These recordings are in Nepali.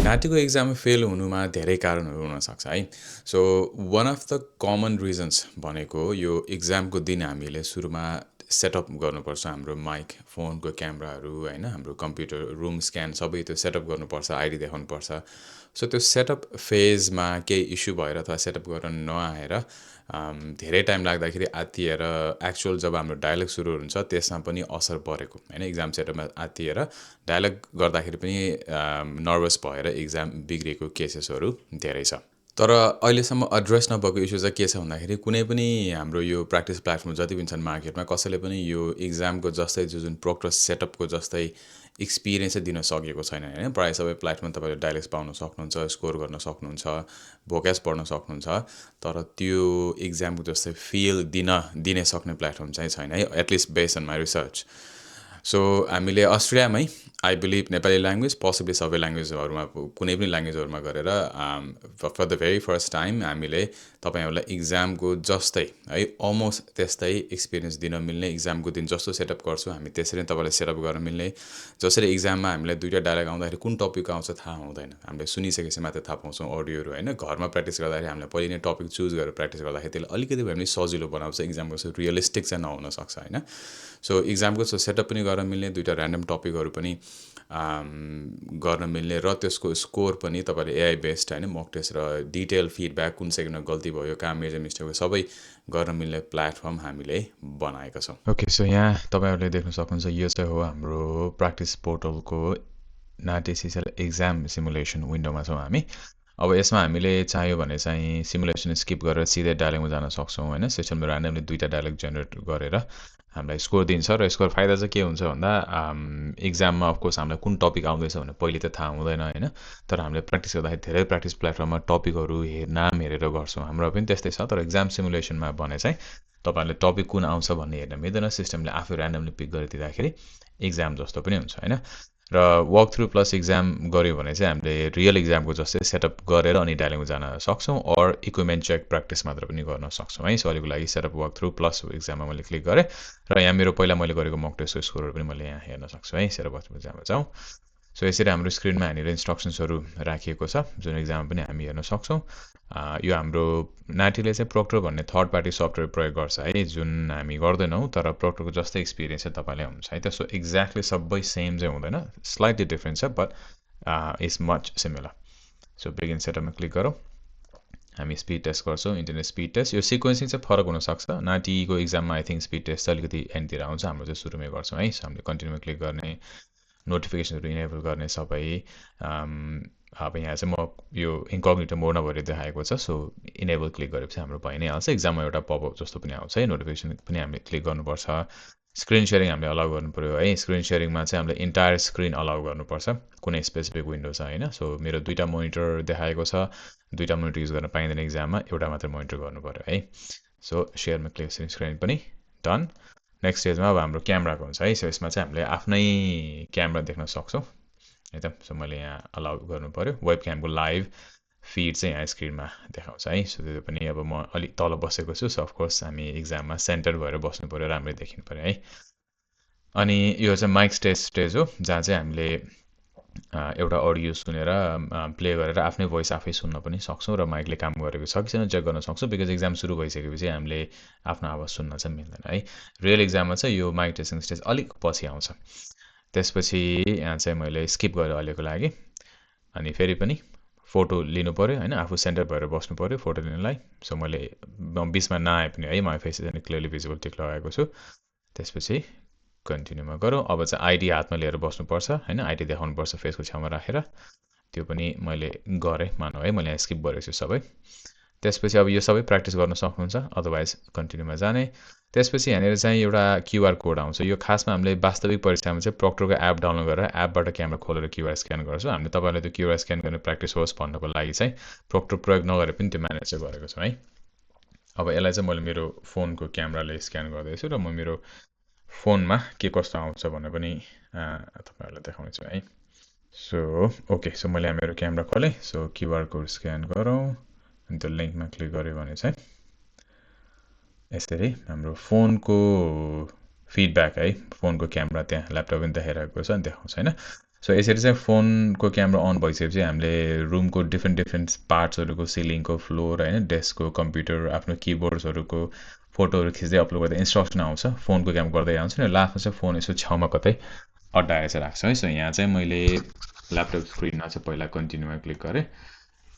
नाटीको एक्जाममा फेल हुनुमा धेरै कारणहरू हुनसक्छ है। So one of the common reasons भनेको यो एक्जामको दिन हामीले सुरुमा सेटअप गर्नुपर्छ हाम्रो माइक, फोनको क्यामेराहरू होइन, हाम्रो कम्प्युटर रुम स्क्यान सबै त्यो सेटअप गर्नुपर्छ, आइडी देखाउनुपर्छ। सो त्यो सेटअप फेजमा केही इस्यु भएर अथवा सेटअप गर्न नआएर धेरै टाइम लाग्दाखेरि आत्तिएर एक्चुअल जब हाम्रो डायलग सुरु हुन्छ त्यसमा पनि असर परेको होइन। एक्जाम सेटअपमा आत्तिएर डायलग गर्दाखेरि पनि नर्भस भएर एक्जाम बिग्रेको केसेसहरू धेरै छ। तर अहिलेसम्म एड्रेस नभएको इस्यु चाहिँ के छ भन्दाखेरि कुनै पनि हाम्रो यो प्र्याक्टिस प्लेटफर्म जति पनि छन् मार्केटमा कसैले पनि यो एक्जामको जस्तै जुन प्रोक्टर सेटअपको जस्तै एक्सपिरियन्सै दिन सकेको छैन होइन। प्रायः सबै प्लेटफर्म तपाईँले डायलेक्स पाउन सक्नुहुन्छ, स्कोर गर्न सक्नुहुन्छ, भोक्यास पढ्न सक्नुहुन्छ, तर त्यो एक्जामको जस्तै फिल दिने सक्ने प्लेटफर्म चाहिँ छैन है, at least based on my research. So हामीले अस्ट्रेलियामै I believe Nepali language possibly सबै ल्याङ्ग्वेजहरूमा कुनै पनि ल्याङ्ग्वेजहरूमा गरेर for the very first time हामीले तपाईँहरूलाई इक्जामको जस्तै है अलमोस्ट त्यस्तै एक्सपिरियन्स दिन मिल्ने, इक्जामको दिन जस्तो सेटअप गर्छौँ हामी त्यसरी नै तपाईँलाई सेटअप गर्न मिल्ने। जसरी इक्जाममा हामीलाई दुईवटा डायलग आउँदाखेरि कुन टपिक आउँछ थाहा हुँदैन, हामीले सुनिसकेपछि मात्र थाहा पाउँछौँ अडियोहरू होइन। घरमा प्र्याक्टिस गर्दाखेरि हामीलाई पहिले नै टपिक चुज गरेर प्र्याक्टिस गर्दाखेरि त्यसले अलिकति भए पनि सजिलो बनाउँछ, इक्जामको जस्तो रियलिस्टिक चाहिँ नहुनसक्छ होइन। सो इक्जामको सेटअप पनि गर्न मिल्ने, दुईवटा ऱ्यान्डम टपिकहरू पनि गर्न मिल्ने र त्यसको स्कोर पनि तपाईँले एआई बेस्ड होइन मक टेस्ट र डिटेल फिडब्याक कुन सेकेन्डमा गल्ती भयो, कहाँ मेजर मिस्टेक भयो सबै गर्न मिल्ने प्लेटफर्म हामीले बनाएका छौँ। ओके, सो यहाँ तपाईँहरूले देख्न सक्नुहुन्छ यो चाहिँ हो हाम्रो प्र्याक्टिस पोर्टलको नाटीसीएसएल एक्जाम सिमुलेसन विन्डोमा छौँ हामी। अब यसमा हामीले चाहियो भने चाहिँ सिमुलेसन स्किप गरेर सिधै डायलगमा जान सक्छौँ होइन। सिस्टमले ऱ्यान्डमली दुईवटा डायलग जेनेरेट गरेर हामीलाई स्कोर दिन्छ र यसको फाइदा चाहिँ के हुन्छ भन्दा इक्जाममा अफकोर्स हामीलाई कुन टपिक आउँदैछ भने पहिले त थाहा हुँदैन होइन। तर हामीले प्र्याक्टिस गर्दाखेरि धेरै प्र्याक्टिस प्लेटफर्ममा टपिकहरू नाम हेरेर गर्छौँ, हाम्रो पनि त्यस्तै छ। तर एक्जाम सिमुलेसनमा भने चाहिँ तपाईँहरूले टपिक कुन आउँछ भन्ने हेर्न मिल्दैन, सिस्टमले आफै ऱ्यान्डमली पिक गरिदिँदाखेरि एक्जाम जस्तो पनि हुन्छ होइन। र वक थ्रु प्लस इक्जाम गऱ्यो भने चाहिँ हामीले रियल इक्जामको जस्तै सेटअप गरेर अनि डायलगमा जान सक्छौँ, अर इक्विपमेन्ट चेक प्र्याक्टिस मात्र पनि गर्न सक्छौँ है। सो अहिलेको लागि सेटअप वक थ्रु प्लस इक्जाममा मैले क्लिक गरेँ र यहाँ मेरो पहिला मैले गरेको मक टेस्टको स्कोरहरू पनि मैले यहाँ हेर्न सक्छु है। सेटअप वक थ्रु इक्जाममा जाउँ। सो यसरी हाम्रो स्क्रिनमा यहाँनिर इन्स्ट्रक्सन्सहरू राखिएको छ जुन इक्जाममा पनि हामी हेर्न सक्छौँ। यो हाम्रो नाटीले चाहिँ प्रोक्टर भन्ने थर्ड पार्टी सफ्टवेयर प्रयोग गर्छ है, जुन हामी गर्दैनौँ। तर प्रोक्टरको जस्तै एक्सपिरियन्स चाहिँ तपाईँलाई हुन्छ है। त्यसो एक्ज्याक्टली सबै सेम चाहिँ हुँदैन, स्लाइटली डिफ्रेन्ट छ, but is much similar. So begin सेटअपमा क्लिक गरौँ, हामी स्पिड टेस्ट गर्छौँ, इन्टरनेट स्पिड टेस्ट। यो सिक्वेन्सिङ चाहिँ फरक हुनसक्छ, नाटीको इक्जाममा आई थिङ्क स्पिड टेस्ट चाहिँ अलिकति एन्डतिर आउँछ, हाम्रो चाहिँ सुरुमै गर्छौँ है। सो हामीले कन्टिन्यूमा क्लिक गर्ने, नोटिफिकेसनहरू इनेबल गर्ने सबै। अब यहाँ चाहिँ म यो इन्कग्निटो मोडमा भएर देखाएको छ, सो इनेबल क्लिक गरेपछि हाम्रो भइ नै हाल्छ। इक्जाममा एउटा पपअप जस्तो पनि आउँछ है, नोटिफिकेसन पनि हामीले क्लिक गर्नुपर्छ। स्क्रिन सेयरिङ हामीले अलाउ गर्नु पऱ्यो है। स्क्रिन सेयरिङमा चाहिँ हामीले इन्टायर स्क्रिन अलाउ गर्नुपर्छ, कुनै स्पेसिफिक विन्डो छ होइन। सो मेरो दुईवटा मोनिटर देखाएको छ, दुईवटा मोनिटर युज गर्न पाइँदैन इक्जाममा, एउटा मात्र मोनिटर गर्नु पऱ्यो है। सो सेयरमा क्लिक स्क्रिन पनि डन। नेक्स्ट स्टेजमा अब हाम्रो क्यामेराको हुन्छ है। सो यसमा चाहिँ हामीले आफ्नै क्यामेरा देख्न सक्छौँ है त। सो मैले यहाँ अलाउ गर्नु पऱ्यो, वेब क्यामको लाइभ फिड चाहिँ यहाँ स्क्रिनमा देखाउँछ है। सो त्यो पनि अब म अलिक तल बसेको छु, सो अफकोर्स हामी इक्जाममा सेन्टर भएर बस्नु पऱ्यो, राम्ररी देखिनु पऱ्यो है। अनि यो चाहिँ माइक स्टेज हो, जहाँ चाहिँ हामीले एउटा अडियो सुनेर प्ले गरेर आफ्नै भोइस आफै सुन्न पनि सक्छौँ र माइकले काम गरेको छ कि छैन चेक गर्न सक्छौँ, बिकज इक्जाम सुरु भइसकेपछि हामीले आफ्नो आवाज सुन्न चाहिँ मिल्दैन है। रियल इक्जाममा चाहिँ यो माइक टेस्टिङ स्टेज अलिक पछि आउँछ। त्यसपछि यहाँ चाहिँ मैले स्किप गरेँ अहिलेको लागि। अनि फेरि पनि फोटो लिनु पऱ्यो होइन, आफू सेन्टर भएर बस्नु पऱ्यो फोटो लिनलाई। सो मैले बिचमा नआए पनि है, माई फेस चाहिँ क्लियरली भिजिबल टिक लगाएको छु। त्यसपछि कन्टिन्यूमा गरौँ। अब चाहिँ आइडी हातमा लिएर बस्नुपर्छ होइन, आइडी देखाउनुपर्छ फेसको छेउमा राखेर। त्यो पनि मैले गरेँ मानौँ है, मैले यहाँ स्किप गरेको छु सबै। त्यसपछि अब यो सबै प्र्याक्टिस गर्न सक्नुहुन्छ, अदरवाइज कन्टिन्यूमा जाने। त्यसपछि यहाँनिर चाहिँ एउटा क्युआर कोड आउँछ। यो खासमा हामीले वास्तविक परीक्षामा चाहिँ प्रोक्टरको एप डाउनलोड गरेर एपबाट क्यामेरा खोलेर क्युआर स्क्यान गर्छौँ। हामीले तपाईँलाई त्यो क्युआर स्क्यान गर्ने प्र्याक्टिस होस् भन्नको लागि चाहिँ प्रोक्टर प्रयोग नगरे पनि त्यो म्यानेज चाहिँ गरेको छौँ है। अब यसलाई चाहिँ मैले मेरो फोनको क्यामेराले स्क्यान गर्दैछु र म मेरो फोनमा के कस्तो आउँछ भनेर पनि तपाईँहरूलाई देखाउँछु है। सो ओके, सो मैले यहाँ मेरो क्यामेरा खोलेँ। सो क्युआर कोड स्क्यान गरौँ, अनि त्यो लिङ्कमा क्लिक गऱ्यो भने चाहिँ यसरी हाम्रो फोनको फिडब्याक है, फोनको क्यामेरा त्यहाँ ल्यापटप पनि देखाइरहेको छ, देखाउँछ होइन। सो यसरी चाहिँ फोनको क्यामेरा अन भइसकेपछि हामीले रुमको डिफ्रेन्ट पार्ट्सहरूको सिलिङको फ्लोर होइन डेस्कको कम्प्युटर आफ्नो किबोर्ड्सहरूको फोटोहरू खिच्दै अपलोड गर्दा इन्स्ट्रक्सन आउँछ फोनको क्याम गर्दै आउँछ नि लास्टमा चाहिँ फोन यसो छेउमा कतै अड्डाएर चाहिँ राख्छ है। सो यहाँ चाहिँ मैले ल्यापटप स्क्रिनमा चाहिँ पहिला कन्टिन्यूमा क्लिक गरेँ,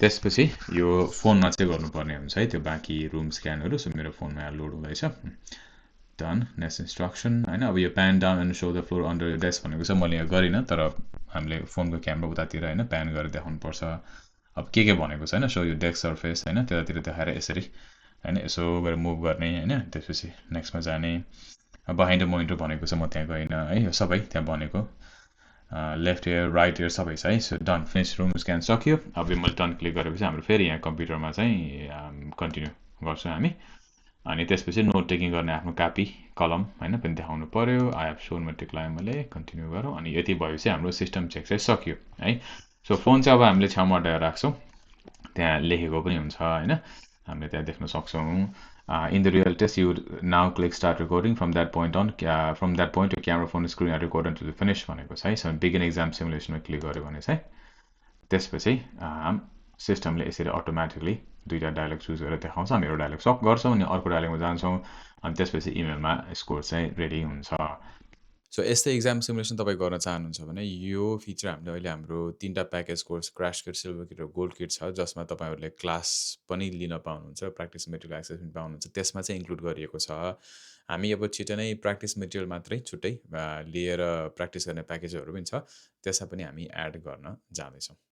त्यसपछि यो फोनमा चाहिँ गर्नुपर्ने हुन्छ है त्यो बाँकी रुम स्क्यानहरू। सो मेरो फोनमा यहाँ लोड हुँदैछ। डन नेक्स्ट इन्स्ट्रक्सन होइन। अब यो PAN down and so the floor under यो डेस्क भनेको चाहिँ मैले यहाँ गरिनँ, तर हामीले फोनको क्यामेरा उतातिर होइन प्यान गरेर देखाउनुपर्छ। अब के भनेको छ होइन, सो यो डेस्क सर्फेस होइन त्यतातिर देखाएर यसरी होइन यसो गरेर मुभ गर्ने होइन, त्यसपछि नेक्स्टमा जाने। बिहाइन्ड द मोनिटर भनेको चाहिँ म त्यहाँ गइनँ है, यो सबै त्यहाँ भनेको लेफ्ट इयर राइट इयर सबै छ है। So done finish room scan सक्यो। अब यो मैले डन क्लिक गरेपछि हाम्रो फेरि यहाँ कम्प्युटरमा चाहिँ कन्टिन्यू गर्छौँ हामी। अनि त्यसपछि नोट टेकिङ गर्ने आफ्नो कापी कलम होइन पनि देखाउनु पऱ्यो। आई हेभ सोन मेट्रिकलाई मैले कन्टिन्यू गरौँ अनि यति भएपछि हाम्रो सिस्टम चेक चाहिँ सक्यो है। सो फोन चाहिँ अब हामीले छेउमा हटाएर राख्छौँ, त्यहाँ लेखेको पनि हुन्छ होइन, हामीले त्यहाँ देख्न सक्छौँ। In the real test you now click start recording from that point on, from that point to camera phone screen are record to the finish भनेको छ है। सो बिगिन एक्जाम सिमुलेसनमा क्लिक गऱ्यो भने चाहिँ त्यसपछि सिस्टमले यसरी अटोमेटिकली दुईवटा डायलग चुज गरेर देखाउँछ। हामी एउटा डायलग सक गर्छौँ अनि अर्को डायलगमा जान्छौँ अनि त्यसपछि इमेलमा स्कोर चाहिँ रेडी हुन्छ। सो यस्तै एक्जाम सिमुलेसन तपाईँ गर्न चाहनुहुन्छ भने यो फिचर हामीले अहिले हाम्रो 3टा प्याकेज कोर्स क्रास किट, सिल्भर किट र गोल्ड किट छ, जसमा तपाईँहरूले क्लास पनि लिन पाउनुहुन्छ, प्र्याक्टिस मेटेरियल एक्सेस पनि पाउनुहुन्छ, त्यसमा चाहिँ इन्क्लुड गरिएको छ। हामी अब छिटो नै प्र्याक्टिस मेटेरियल मात्रै छुट्टै लिएर प्र्याक्टिस गर्ने प्याकेजहरू पनि छ, त्यसमा पनि हामी एड गर्न जाँदैछौँ।